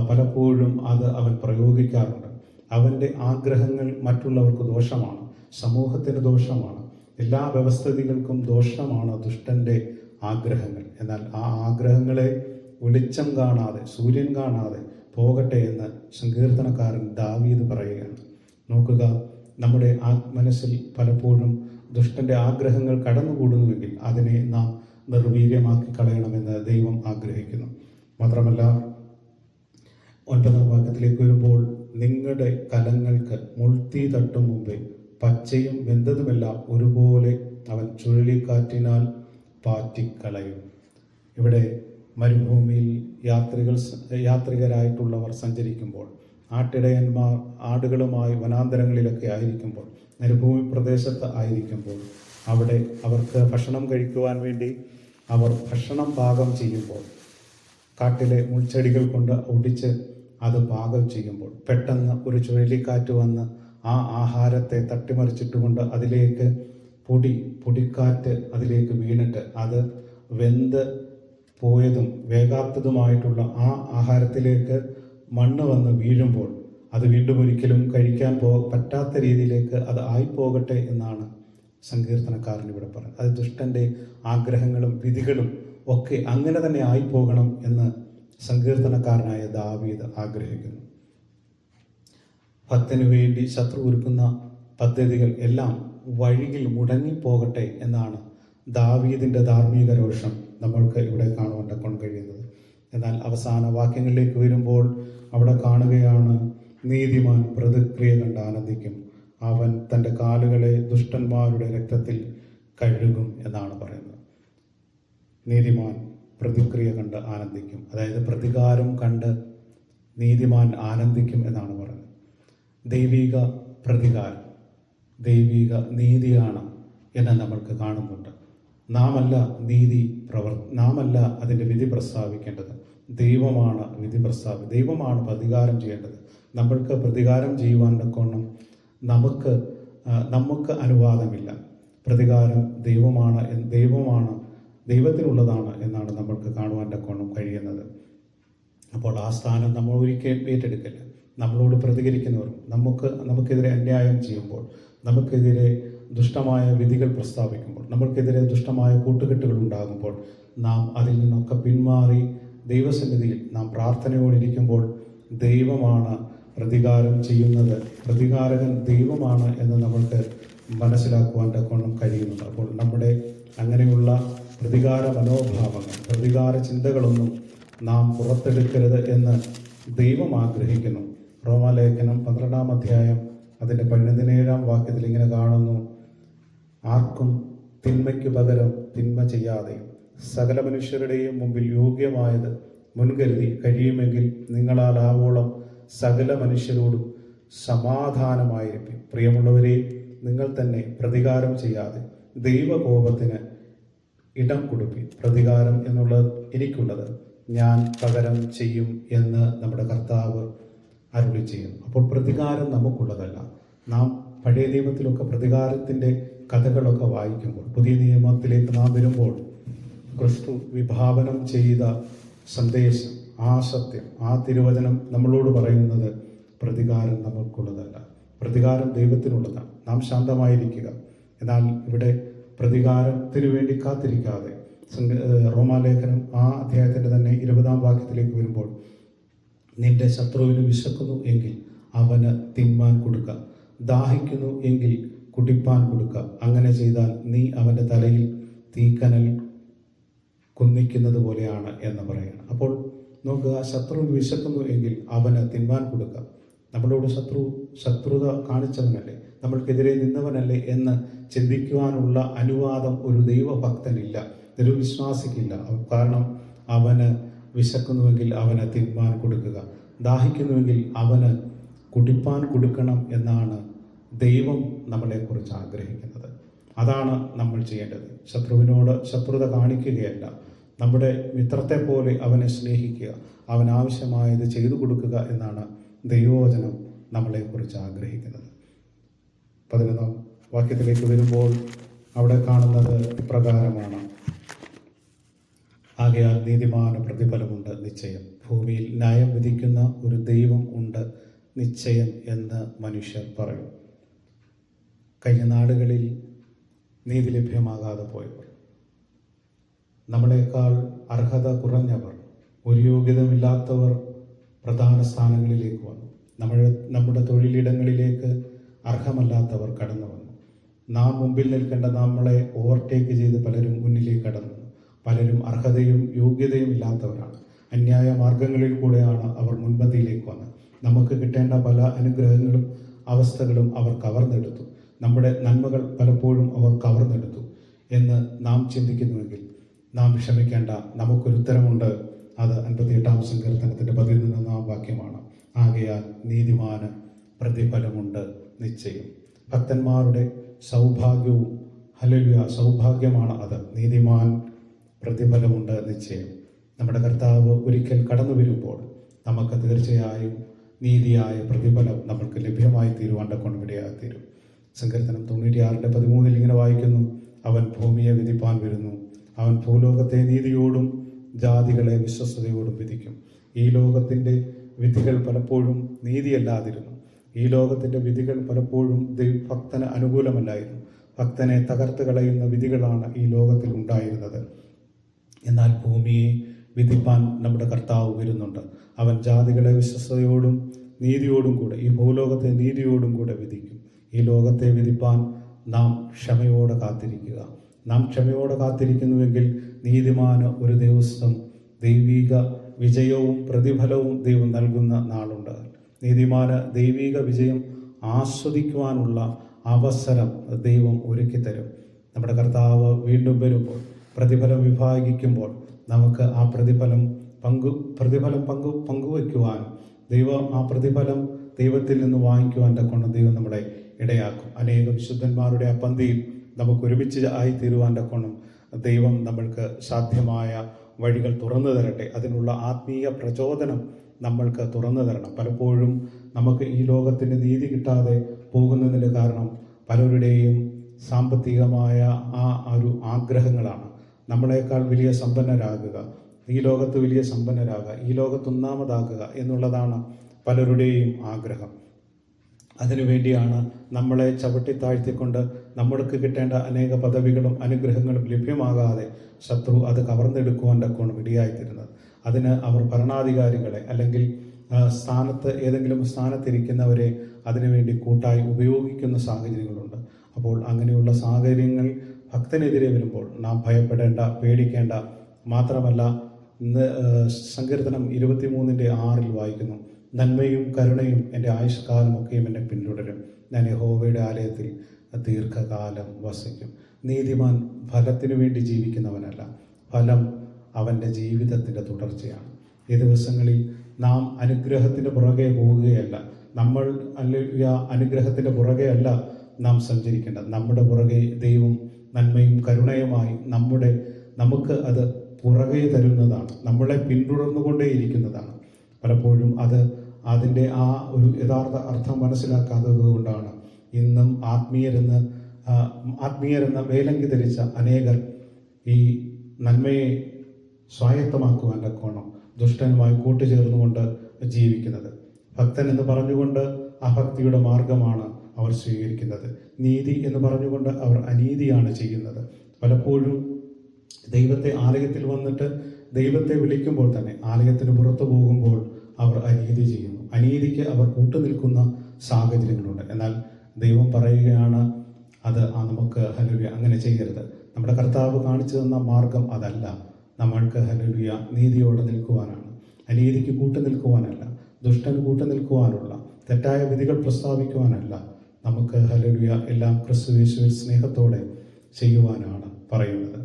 പലപ്പോഴും അവൻ പ്രയോഗിക്കാറുണ്ട്. അവൻ്റെ ആഗ്രഹങ്ങൾ മറ്റുള്ളവർക്ക് ദോഷമാണ്, സമൂഹത്തിന് ദോഷമാണ്, എല്ലാ വ്യവസ്ഥിതികൾക്കും ദോഷമാണ് ദുഷ്ടൻ്റെ ആഗ്രഹങ്ങൾ. എന്നാൽ ആ ആഗ്രഹങ്ങളെ വെളിച്ചം കാണാതെ, സൂര്യൻ കാണാതെ പോകട്ടെ എന്ന് സങ്കീർത്തനക്കാരൻ ദാവീദ് പറയുകയാണ്. നോക്കുക, നമ്മുടെ മനസ്സിൽ പലപ്പോഴും ദുഷ്ടൻ്റെ ആഗ്രഹങ്ങൾ കടന്നുകൂടുന്നുവെങ്കിൽ അതിനെ നാം നിർവീര്യമാക്കി കളയണമെന്ന് ദൈവം ആഗ്രഹിക്കുന്നു. മാത്രമല്ല, 9-ാം വാക്യത്തിലേക്ക് വരുമ്പോൾ, നിങ്ങളുടെ കലങ്ങൾക്ക് മുൾത്തീ തട്ടും മുമ്പേ പച്ചയും വെന്തതുമെല്ലാം ഒരുപോലെ അവൻ ചുഴലിക്കാറ്റിനാൽ പാറ്റിക്കളയും. ഇവിടെ മരുഭൂമിയിൽ യാത്രികരായിട്ടുള്ളവർ സഞ്ചരിക്കുമ്പോൾ ആട്ടിടയന്മാർ ആടുകളുമായി വനാന്തരങ്ങളിലൊക്കെ ആയിരിക്കുമ്പോൾ, മരുഭൂമി പ്രദേശത്ത് ആയിരിക്കുമ്പോൾ, അവിടെ അവർക്ക് ഭക്ഷണം കഴിക്കുവാൻ വേണ്ടി അവർ ഭക്ഷണം പാകം ചെയ്യുമ്പോൾ, കാട്ടിലെ മുൾച്ചെടികൾ കൊണ്ട് ഒടിച്ച് അത് പാകം ചെയ്യുമ്പോൾ പെട്ടെന്ന് ഒരു ചുഴലിക്കാറ്റ് വന്ന് ആ ആഹാരത്തെ തട്ടിമറിച്ചിട്ടുകൊണ്ട് അതിലേക്ക് പൊടിക്കാറ്റ് അതിലേക്ക് വീണിട്ട് അത് വെന്ത് പോയതും വേകാത്തതുമായിട്ടുള്ള ആ ആഹാരത്തിലേക്ക് മണ്ണ് വന്ന് വീഴുമ്പോൾ അത് വീണ്ടും ഒരിക്കലും കഴിക്കാൻ പറ്റാത്ത രീതിയിലേക്ക് അത് ആയിപ്പോകട്ടെ എന്നാണ് സങ്കീർത്തനക്കാരൻ ഇവിടെ പറയുന്നത്. അത് ദുഷ്ടൻ്റെ ആഗ്രഹങ്ങളും വിധികളും ഒക്കെ അങ്ങനെ തന്നെ ആയിപ്പോകണം എന്ന് സങ്കീർത്തനക്കാരനായ ദാവീദ് ആഗ്രഹിക്കുന്നു. ഭക്തനു വേണ്ടി ശത്രു ഒരുക്കുന്ന പദ്ധതികൾ എല്ലാം വഴിയിൽ മുടങ്ങിപ്പോകട്ടെ എന്നാണ് ദാവീദിൻ്റെ ധാർമ്മിക രോഷം നമ്മൾക്ക് ഇവിടെ കാണുവാൻ കഴിയുന്നത്. എന്നാൽ അവസാന വാക്യങ്ങളിലേക്ക് വരുമ്പോൾ അവിടെ കാണുകയാണ്, നീതിമാൻ പ്രതിക്രിയ കണ്ട് ആനന്ദിക്കും, അവൻ തൻ്റെ കാലുകളെ ദുഷ്ടന്മാരുടെ രക്തത്തിൽ കഴുകും എന്നാണ് പറയുന്നത്. നീതിമാൻ പ്രതിക്രിയ കണ്ട് ആനന്ദിക്കും, അതായത് പ്രതികാരം കണ്ട് നീതിമാൻ ആനന്ദിക്കും എന്നാണ് പറയുന്നത്. ദൈവിക പ്രതികാരം, ദൈവിക നീതിയാണ് എന്ന് നമ്മൾക്ക് കാണുന്നുണ്ട്. നാമല്ല നാമല്ല അതിൻ്റെ വിധി പ്രസ്താവിക്കേണ്ടത്, ദൈവമാണ് വിധി ദൈവമാണ് പ്രതികാരം ചെയ്യേണ്ടത്. നമ്മൾക്ക് പ്രതികാരം ചെയ്യുവാൻ തക്കോണം നമുക്ക് അനുവാദമില്ല. പ്രതികാരം ദൈവത്തിനുള്ളതാണ് എന്നാണ് നമ്മൾക്ക് കാണുവാൻ തക്കോണം കഴിയുന്നത്. അപ്പോൾ ആ സ്ഥാനം നമ്മൾ ഒരിക്കലും ഏറ്റെടുക്കില്ല. നമ്മളോട് പ്രതികരിക്കുന്നവർ, നമുക്കെതിരെ അന്യായം ചെയ്യുമ്പോൾ, നമുക്കെതിരെ ദുഷ്ടമായ വിധികൾ പ്രസ്താവിക്കുമ്പോൾ, നമുക്കെതിരെ ദുഷ്ടമായ കൂട്ടുകെട്ടുകൾ ഉണ്ടാകുമ്പോൾ, നാം അതിൽ നിന്നൊക്കെ പിന്മാറി ദൈവസന്നിധിയിൽ നാം പ്രാർത്ഥനയോടിരിക്കുമ്പോൾ ദൈവമാണ് പ്രതികാരം ചെയ്യുന്നത്, പ്രതികാരകൻ ദൈവമാണ് എന്ന് നമ്മൾക്ക് മനസ്സിലാക്കുവാൻ തക്കോണം കഴിയുന്നുണ്ട്. അപ്പോൾ നമ്മുടെ അങ്ങനെയുള്ള പ്രതികാര മനോഭാവങ്ങൾ, പ്രതികാര ചിന്തകളൊന്നും നാം പുറത്തെടുക്കരുത് എന്ന് ദൈവം ആഗ്രഹിക്കുന്നു. റോമാലേഖനം 12-ാം അധ്യായം അതിൻ്റെ 17-ാം വാക്യത്തിൽ ഇങ്ങനെ കാണുന്നു, ആർക്കും തിന്മയ്ക്ക് പകരം തിന്മ ചെയ്യാതെയും സകല മനുഷ്യരുടെയും മുമ്പിൽ യോഗ്യമായത് മുൻകരുതി കഴിയുമെങ്കിൽ നിങ്ങളാൽ ആവോളം സകല മനുഷ്യരോടും സമാധാനമായിരിക്കും. പ്രിയമുള്ളവരെ, നിങ്ങൾ തന്നെ പ്രതികാരം ചെയ്യാതെ ദൈവകോപത്തിന് ഇടം കൊടുപ്പി. പ്രതികാരം എന്നുള്ളത് എനിക്കുള്ളത്, ഞാൻ പകരം ചെയ്യും എന്ന് നമ്മുടെ കർത്താവ് അരുളി ചെയ്യുന്നു. അപ്പോൾ പ്രതികാരം നമുക്കുള്ളതല്ല. നാം പഴയ നിയമത്തിലൊക്കെ പ്രതികാരത്തിൻ്റെ കഥകളൊക്കെ വായിക്കുമ്പോൾ, പുതിയ നിയമത്തിലേക്ക് നാം വരുമ്പോൾ ക്രിസ്തു വിഭാവനം ചെയ്ത സന്ദേശം, ആ സത്യം, ആ തിരുവചനം നമ്മളോട് പറയുന്നത് പ്രതികാരം നമുക്കുള്ളതല്ല, പ്രതികാരം ദൈവത്തിനുള്ളതാണ്. നാം ശാന്തമായിരിക്കുക. എന്നാൽ ഇവിടെ പ്രതികാരത്തിനു വേണ്ടി കാത്തിരിക്കാതെ റോമാലേഖനം ആ അധ്യായത്തിൻ്റെ തന്നെ 20-ാം വാക്യത്തിലേക്ക് വരുമ്പോൾ, നിന്റെ ശത്രുവിന് വിശക്കുന്നു എങ്കിൽ അവന് തിന്മാൻ കൊടുക്കുക, ദാഹിക്കുന്നു എങ്കിൽ കുടിപ്പാൻ കൊടുക്കുക. അങ്ങനെ ചെയ്താൽ നീ അവൻ്റെ തലയിൽ തീക്കനൽ കുന്നിക്കുന്നത് പോലെയാണ് എന്ന് പറയുകയാണ്. അപ്പോൾ നോക്കുക, ശത്രുവിന് വിശക്കുന്നു എങ്കിൽ അവന് തിന്മാൻ കൊടുക്കുക. നമ്മളോട് ശത്രുത കാണിച്ചവനല്ലേ, നമ്മൾക്കെതിരെ നിന്നവനല്ലേ എന്ന് ചിന്തിക്കുവാനുള്ള അനുവാദം ഒരു ദൈവഭക്തനില്ല, ഒരു വിശ്വാസിക്കില്ല. കാരണം അവന് വിശക്കുന്നുവെങ്കിൽ അവന് തിന്മാൻ കൊടുക്കുക, ദാഹിക്കുന്നുവെങ്കിൽ അവന് കുടിപ്പാൻ കൊടുക്കണം എന്നാണ് ദൈവം നമ്മളെക്കുറിച്ച് ആഗ്രഹിക്കുന്നത്. അതാണ് നമ്മൾ ചെയ്യേണ്ടത്. ശത്രുവിനോട് ശത്രുത കാണിക്കുകയല്ല, നമ്മുടെ മിത്രത്തെ പോലെ അവനെ സ്നേഹിക്കുക, അവനാവശ്യമായത് ചെയ്തു കൊടുക്കുക എന്നാണ് ദൈവവചനം നമ്മളെക്കുറിച്ച് ആഗ്രഹിക്കുന്നത്. 11-ാം വാക്യത്തിലേക്ക് വരുമ്പോൾ അവിടെ കാണുന്നത് ഇപ്രകാരമാണ്, ആകയാൽ നീതിമാന് പ്രതിഫലമുണ്ട് നിശ്ചയം, ഭൂമിയിൽ ന്യായം വിധിക്കുന്ന ഒരു ദൈവം ഉണ്ട് നിശ്ചയം എന്ന് മനുഷ്യർ പറയും. കഴിഞ്ഞ നാടുകളിൽ നീതി ലഭ്യമാകാതെ പോയവർ, നമ്മളെക്കാൾ അർഹത കുറഞ്ഞവർ, ഒരു യോഗ്യതമില്ലാത്തവർ പ്രധാന സ്ഥാനങ്ങളിലേക്ക് വന്നു. നമ്മുടെ തൊഴിലിടങ്ങളിലേക്ക് അർഹമല്ലാത്തവർ കടന്നു വന്നു. നാം മുമ്പിൽ നിൽക്കേണ്ട നമ്മളെ ഓവർടേക്ക് ചെയ്ത് പലരും മുന്നിലേക്ക് കടന്നു വന്നു. പലരും അർഹതയും യോഗ്യതയും ഇല്ലാത്തവരാണ്. അന്യായ മാർഗങ്ങളിൽ കൂടെയാണ് അവർ മുൻപന്തിയിലേക്ക് വന്നത്. നമുക്ക് കിട്ടേണ്ട പല അനുഗ്രഹങ്ങളും അവസ്ഥകളും അവർ കവർന്നെടുത്തു. നമ്മുടെ നന്മകൾ പലപ്പോഴും അവർ കവർന്നെടുത്തു എന്ന് നാം ചിന്തിക്കുന്നുവെങ്കിൽ നാം വിഷമിക്കേണ്ട. നമുക്കൊരു ഉത്തരമുണ്ട്. അത് 58-ാം സങ്കീർത്തനത്തിൻ്റെ 11-ാം വാക്യമാണ്. ആകയാൽ നീതിമാന് പ്രതിഫലമുണ്ട് നിശ്ചയം. ഭക്തന്മാരുടെ സൗഭാഗ്യവും സൗഭാഗ്യമാണ് അത്. നീതിമാൻ പ്രതിഫലമുണ്ട് നിശ്ചയം. നമ്മുടെ കർത്താവ് ഒരിക്കൽ കടന്നു വരുമ്പോൾ നമുക്ക് തീർച്ചയായും നീതിയായ പ്രതിഫലം നമ്മൾക്ക് ലഭ്യമായി തീരുവാൻ കൊണ്ടിടയായി തീരും. സങ്കീർത്തനം 96:13 ഇങ്ങനെ വായിക്കുന്നു: അവൻ ഭൂമിയെ വിധിപ്പാൻ വരുന്നു, അവൻ ഭൂലോകത്തെ നീതിയോടും ജാതികളെ വിശ്വസ്തയോടും വിധിക്കും. ഈ ലോകത്തിൻ്റെ വിധികൾ പലപ്പോഴും നീതിയല്ലാതിരുന്നു. ഈ ലോകത്തിൻ്റെ വിധികൾ പലപ്പോഴും ഭക്തന് അനുകൂലമല്ലായിരുന്നു. ഭക്തനെ തകർത്ത് കളയുന്ന വിധികളാണ് ഈ ലോകത്തിൽ ഉണ്ടായിരുന്നത്. എന്നാൽ ഭൂമിയെ വിധിപ്പാൻ നമ്മുടെ കർത്താവ് വരുന്നുണ്ട്. അവൻ ജാതികളെ വിശ്വസ്തയോടും നീതിയോടും കൂടെ, ഈ ഭൂലോകത്തെ നീതിയോടും കൂടെ വിധിക്കും. ഈ ലോകത്തെ വിധിപ്പാൻ നാം ക്ഷമയോടെ കാത്തിരിക്കുക. നാം ക്ഷമയോടെ കാത്തിരിക്കുന്നുവെങ്കിൽ നീതിമാന് ഒരു ദിവസം ദൈവിക വിജയവും പ്രതിഫലവും ദൈവം നൽകുന്ന നാളുണ്ട്. നീതിമാന് ദൈവിക വിജയം ആസ്വദിക്കുവാനുള്ള അവസരം ദൈവം ഒരുക്കിത്തരും. നമ്മുടെ കർത്താവ് വീണ്ടും വരുമ്പോൾ പ്രതിഫലം വിഭാഗിക്കുമ്പോൾ നമുക്ക് ആ പ്രതിഫലം പങ്കുവയ്ക്കുവാനും ആ പ്രതിഫലം ദൈവത്തിൽ നിന്ന് വാങ്ങിക്കുവാൻ തക്കൊണ്ട് ദൈവം നമ്മളെ ഇടയാക്കും. അനേകം വിശുദ്ധന്മാരുടെ ആ പന്തിയിൽ നമുക്ക് ഒരുമിച്ച് ആയിത്തീരുവാൻ തക്കണം ദൈവം നമ്മൾക്ക് സാധ്യമായ വഴികൾ തുറന്നു തരട്ടെ. അതിനുള്ള ആത്മീയ പ്രചോദനം നമ്മൾക്ക് തുറന്നു തരണം. പലപ്പോഴും നമുക്ക് ഈ ലോകത്തിൻ്റെ നീതി കിട്ടാതെ പോകുന്നതിൻ്റെ കാരണം പലരുടെയും സാമ്പത്തികമായ ആ ഒരു ആഗ്രഹങ്ങളാണ്. നമ്മളെക്കാൾ വലിയ സമ്പന്നരാകുക, ഈ ലോകത്ത് വലിയ സമ്പന്നരാകുക, ഈ ലോകത്ത് ഒന്നാമതാകുക എന്നുള്ളതാണ് പലരുടെയും ആഗ്രഹം. അതിനുവേണ്ടിയാണ് നമ്മളെ ചവിട്ടിത്താഴ്ത്തിക്കൊണ്ട് നമ്മൾക്ക് കിട്ടേണ്ട അനേക പദവികളും അനുഗ്രഹങ്ങളും ലഭ്യമാകാതെ ശത്രു അത് കവർന്നെടുക്കുവാൻ തക്കോണം ഇടയായിത്തീരുന്നത്. അതിന് അവർ ഭരണാധികാരികളെ അല്ലെങ്കിൽ ഏതെങ്കിലും സ്ഥാനത്തിരിക്കുന്നവരെ അതിനുവേണ്ടി കൂട്ടായി ഉപയോഗിക്കുന്ന സാഹചര്യങ്ങളുണ്ട്. അപ്പോൾ അങ്ങനെയുള്ള സാഹചര്യങ്ങൾ ഭക്തനെതിരെ വരുമ്പോൾ നാം ഭയപ്പെടേണ്ട, പേടിക്കേണ്ട. മാത്രമല്ല, സങ്കീർത്തനം 23:6 വായിക്കുന്നു: നന്മയും കരുണയും എൻ്റെ ആയുഷ്കാലമൊക്കെയും എന്നെ പിന്തുടരും, ഞാൻ യഹോവയുടെ ആലയത്തിൽ ദീർഘകാലം വസിക്കും. നീതിമാൻ ഫലത്തിനു വേണ്ടി ജീവിക്കുന്നവനല്ല, ഫലം അവൻ്റെ ജീവിതത്തിൻ്റെ തുടർച്ചയാണ്. ഈ ദിവസങ്ങളിൽ നാം അനുഗ്രഹത്തിൻ്റെ പുറകെ പോവുകയല്ല, നമ്മൾ അനുഗ്രഹത്തിൻ്റെ പുറകെ അല്ല നാം സഞ്ചരിക്കേണ്ടത്. നമ്മുടെ പുറകെ ദൈവം നന്മയും കരുണയുമായി നമുക്ക് അത് പുറകെ തരുന്നതാണ്, നമ്മളെ പിന്തുടർന്നുകൊണ്ടേയിരിക്കുന്നതാണ്. പലപ്പോഴും അതിൻ്റെ ആ ഒരു യഥാർത്ഥ അർത്ഥം മനസ്സിലാക്കാത്തത് കൊണ്ടാണ് ഇന്നും ആത്മീയരെന്ന മേലങ്കി ധരിച്ച അനേകർ ഈ നന്മയെ സ്വായത്തമാക്കുവാൻ തക്കോണം ദുഷ്ടനുമായി കൂട്ടുചേർന്നുകൊണ്ട് ജീവിക്കുന്നത്. ഭക്തൻ എന്ന് പറഞ്ഞുകൊണ്ട് അഭക്തിയുടെ മാർഗമാണ് അവർ സ്വീകരിക്കുന്നത്. നീതി എന്ന് പറഞ്ഞുകൊണ്ട് അവർ അനീതിയാണ് ചെയ്യുന്നത്. പലപ്പോഴും ദൈവത്തെ ആലയത്തിൽ വന്നിട്ട് ദൈവത്തെ വിളിക്കുമ്പോൾ തന്നെ ആലയത്തിന് പുറത്തു പോകുമ്പോൾ അവർ അനീതി ചെയ്യുന്നു. അനീതിക്ക് അവർ കൂട്ടുനിൽക്കുന്ന സാഹചര്യങ്ങളുണ്ട്. എന്നാൽ ദൈവം പറയുകയാണ് നമുക്ക് ഹല്ലേലൂയ അങ്ങനെ ചെയ്യരുത്. നമ്മുടെ കർത്താവ് കാണിച്ചു തന്ന മാർഗം അതല്ല. നമ്മൾക്ക് ഹല്ലേലൂയ നീതിയോടെ നിൽക്കുവാനാണ്, അനീതിക്ക് കൂട്ടുനിൽക്കുവാനല്ല, ദുഷ്ടന് കൂട്ടുനിൽക്കുവാനുള്ള തെറ്റായ വിധികൾ പ്രസ്താവിക്കുവാനല്ല. നമുക്ക് ഹല്ലേലൂയ എല്ലാം ക്രിസ്തുയേശുവിൽ സ്നേഹത്തോടെ ചെയ്യുവാനാണ് പറയുന്നത്.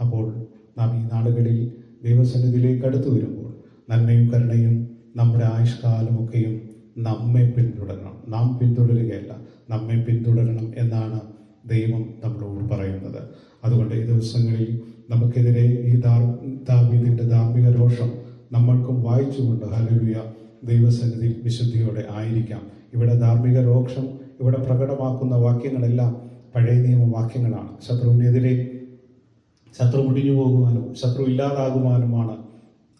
അപ്പോൾ നാം ഈ നാളുകളിൽ ദൈവസന്നിധിയിലേക്ക് അടുത്തു വരുമ്പോൾ നന്മയും കരുണയും നമ്മുടെ ആയുഷ്കാലമൊക്കെയും നമ്മെ പിന്തുടരണം. നാം പിന്തുടരുകയല്ല, നമ്മെ പിന്തുടരണം എന്നാണ് ദൈവം നമ്മളോട് പറയുന്നത്. അതുകൊണ്ട് ഈ ദിവസങ്ങളിൽ നമുക്കെതിരെ ഈ ദാവീദിന്റെ ധാർമ്മിക രോഷം നമ്മൾക്കും വായിച്ചുകൊണ്ട് ഹല്ലേലൂയ ദൈവസന്നിധിയിൽ വിശുദ്ധിയോടെ ആയിരിക്കാം. ഇവിടെ ധാർമ്മിക രോഷം ഇവിടെ പ്രകടമാക്കുന്ന വാക്യങ്ങളെല്ലാം പഴയ നിയമ വാക്യങ്ങളാണ്. ശത്രുവിനെതിരെ ശത്രു മുടിഞ്ഞു പോകുവാനും ശത്രു ഇല്ലാതാകുവാനുമാണ്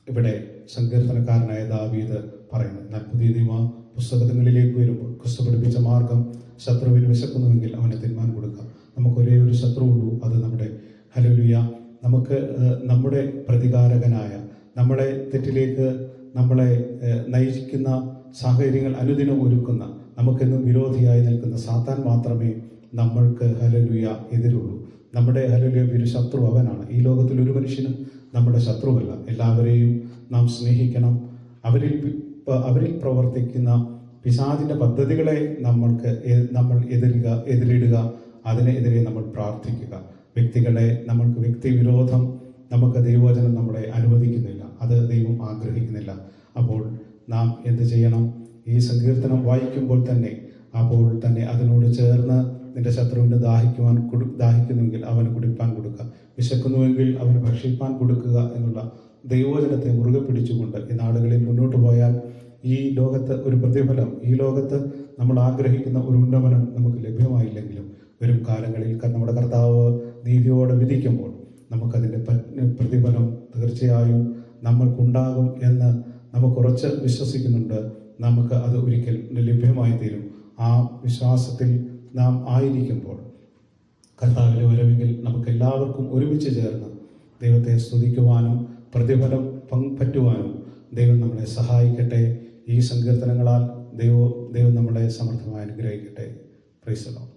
ഇവിടെ സങ്കീർത്തനക്കാരനായ ദാവീദ് പറയുന്നത്. എന്നാൽ പുതിയ നിയമ പുസ്തകങ്ങളിലേക്ക് വരുമ്പോൾ ക്രിസ്തു പഠിപ്പിച്ച മാർഗം ശത്രുവിന് വിശക്കുന്നുവെങ്കിൽ അവന് തിന്മാൻ കൊടുക്കുക. നമുക്ക് ഒരേ ഒരു ശത്രുവുള്ളൂ, അത് നമ്മുടെ ഹല്ലേലൂയ നമ്മുടെ പ്രതികാരകനായ, നമ്മുടെ തെറ്റിലേക്ക് നമ്മളെ നയിക്കുന്ന സാഹചര്യങ്ങൾ അനുദിനം ഒരുക്കുന്ന, നമുക്കെന്നും വിരോധിയായി നിൽക്കുന്ന സാത്താൻ മാത്രമേ നമ്മൾക്ക് ഹല്ലേലൂയ എതിരുള്ളൂ. നമ്മുടെ ഹല്ലേലൂയ ശത്രു അവനാണ്. ഈ ലോകത്തിൽ ഒരു മനുഷ്യനും നമ്മുടെ ശത്രുവല്ല. എല്ലാവരെയും നാം സ്നേഹിക്കണം. അവരിൽ പ്രവർത്തിക്കുന്ന പിശാചിൻ്റെ പദ്ധതികളെ നമ്മൾ എതിരിടുക, അതിനെതിരെ നമ്മൾ പ്രാർത്ഥിക്കുക. നമ്മൾക്ക് വ്യക്തിവിരോധം നമുക്ക് ദൈവവചനം നമ്മളെ അനുവദിക്കുന്നില്ല, അത് ദൈവം ആഗ്രഹിക്കുന്നില്ല. അപ്പോൾ നാം എന്ത് ചെയ്യണം? ഈ സങ്കീർത്തനം വായിക്കുമ്പോൾ തന്നെ അപ്പോൾ തന്നെ അതിനോട് ചേർന്ന് നിന്റെ ശത്രുവിന് ദാഹിക്കുന്നുവെങ്കിൽ അവന് കുടിപ്പാൻ കൊടുക്കുക, വിശക്കുന്നുവെങ്കിൽ അവന് ഭക്ഷിപ്പാൻ കൊടുക്കുക എന്നുള്ള ദൈവവചനത്തെ മുറുകെ പിടിച്ചുകൊണ്ട് ഈ നാടുകളിൽ മുന്നോട്ട് പോയാൽ ഈ ലോകത്ത് ഒരു പ്രതിഫലം, ഈ ലോകത്ത് നമ്മൾ ആഗ്രഹിക്കുന്ന ഒരു ഉന്നമനം നമുക്ക് ലഭ്യമായില്ലെങ്കിലും വരും കാലങ്ങളിൽ നമ്മുടെ കർത്താവ് നീതിയോടെ വിധിക്കുമ്പോൾ നമുക്കതിൻ്റെ പ്രതിഫലം തീർച്ചയായും നമ്മൾക്കുണ്ടാകും എന്ന് നമുക്ക് ഉറച്ച് വിശ്വസിക്കുന്നുണ്ട്. നമുക്ക് അത് ഒരിക്കൽ ലഭ്യമായി തീരും. ആ വിശ്വാസത്തിൽ നാം ആയിരിക്കുമ്പോൾ കർത്താവിൻ്റെ വരവെങ്കിൽ നമുക്കെല്ലാവർക്കും ഒരുമിച്ച് ചേർന്ന് ദൈവത്തെ സ്തുതിക്കുവാനും പ്രതിഫലം പറ്റുവാനും ദൈവം നമ്മളെ സഹായിക്കട്ടെ. ഈ സങ്കീർത്തനങ്ങളാൽ ദൈവം നമ്മളെ സമർത്ഥമായി അനുഗ്രഹിക്കട്ടെ. Praise the Lord.